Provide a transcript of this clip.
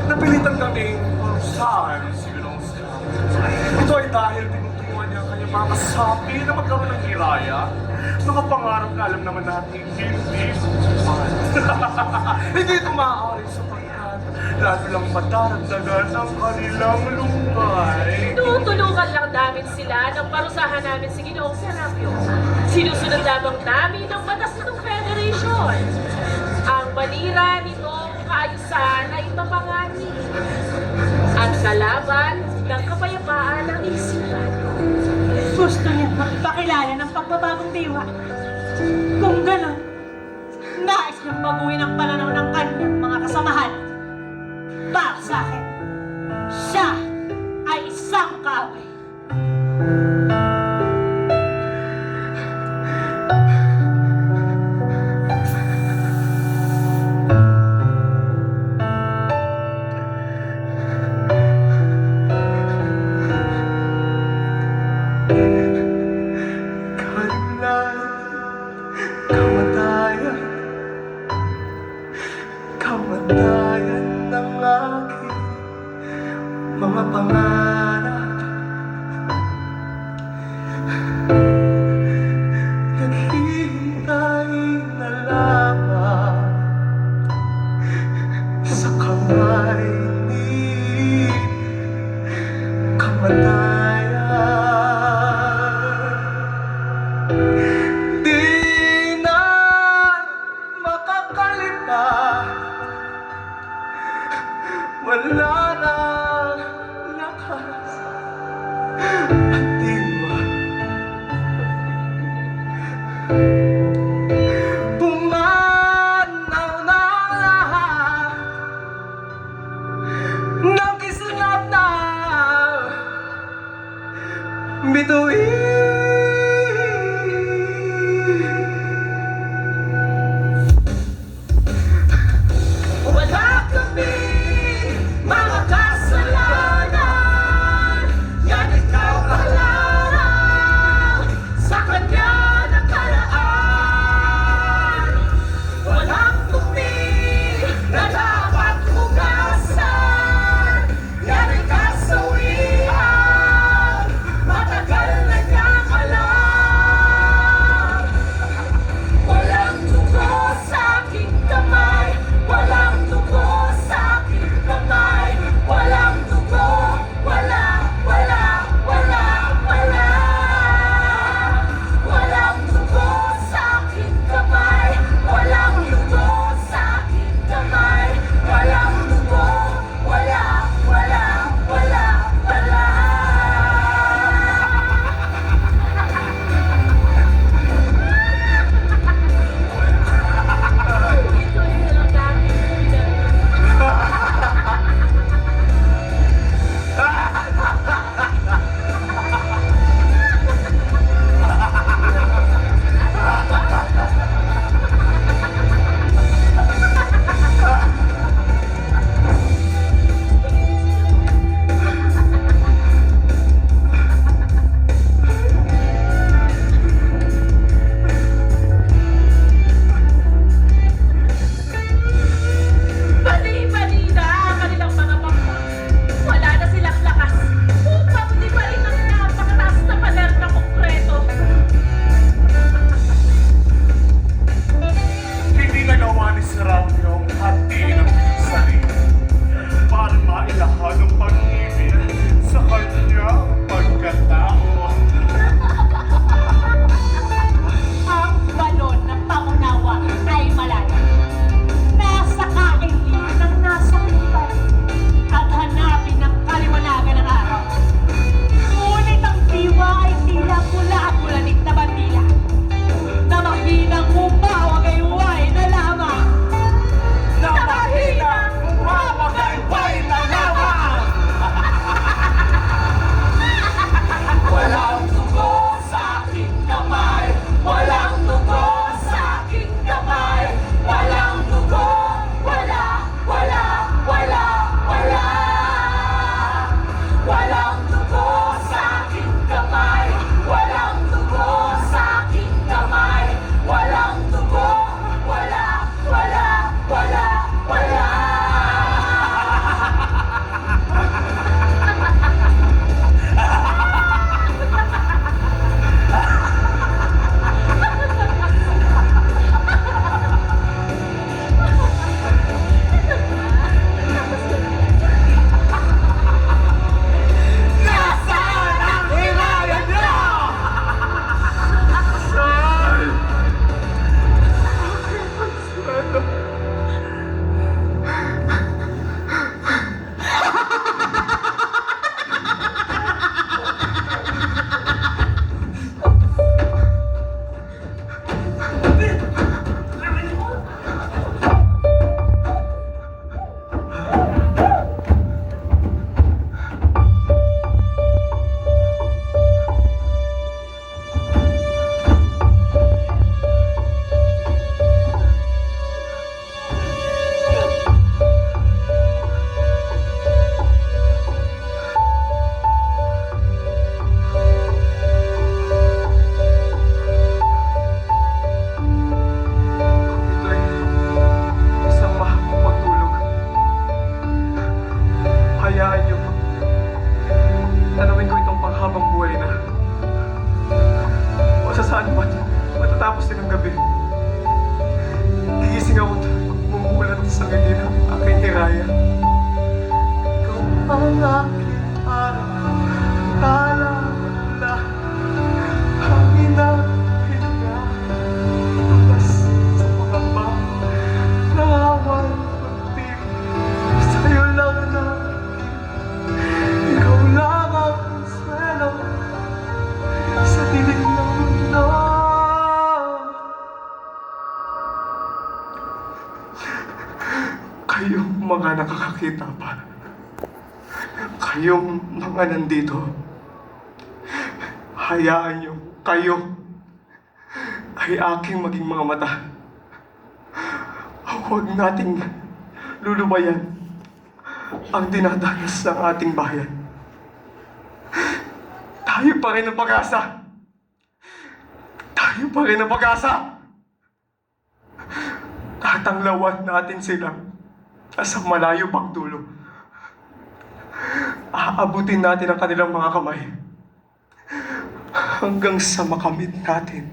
Napilitan kaming parusahan si Ginoong. Ito ay dahil tinuturuan niya ang kanyang mga kasapi na magkaroon ng hiraya. Mga pangarap na alam naman natin hindi tutupan. Hindi ito maaari sapagkat lalo lang madaragdagan ang kanilang lumbay. Tutulungan lang namin sila ng parusahan namin si Ginoong Serapio. Sinusunod lamang namin ang batas ng Federation. Ang banira nitong kaayusan ay mapangani. Ang kalaban ng kapayapaan ng isipan. Gusto niya makipakilala ng pagbabagong diwa. Kung gano'n, nais niyang baguhin ang pananaw ng kanyang mga kasamahan. Para sa akin, siya ay isang kaaway. Kamatayan ng aking mga pangarap. Naghihintay na lamang sa kamay ni kamatayan. Di na makakalimutan. Wala na lakas at diwa. Pumanaw na lahat ng kislap na bituin. Wala kami mga kasalanan, Tanawin ko itong panghabang buhay na o sa saan man matatapos din ang gabi. Gigising ako at magmumulan sa ngiti ng aking hiraya. Ikaw ang aking araw, alala, hangin na hininga, tulas sa pangamba, nawawal pag-ibig, sa'yo lang nakikita. Ikaw lang ang swelo sa dilim ng mundo. Kayong mga nakakakita pa, kayong mga nandito, hayaan niyo kayo ay aking maging mga mata. Huwag nating lulubayan ang dinadanas ng ating bayan. Tayo pa rin ang pag-asa. Tayo pa rin ang pag-asa. Tatanglawan natin silang sa malayo pang dulo. Aabutin natin ang kanilang mga kamay hanggang sa makamit natin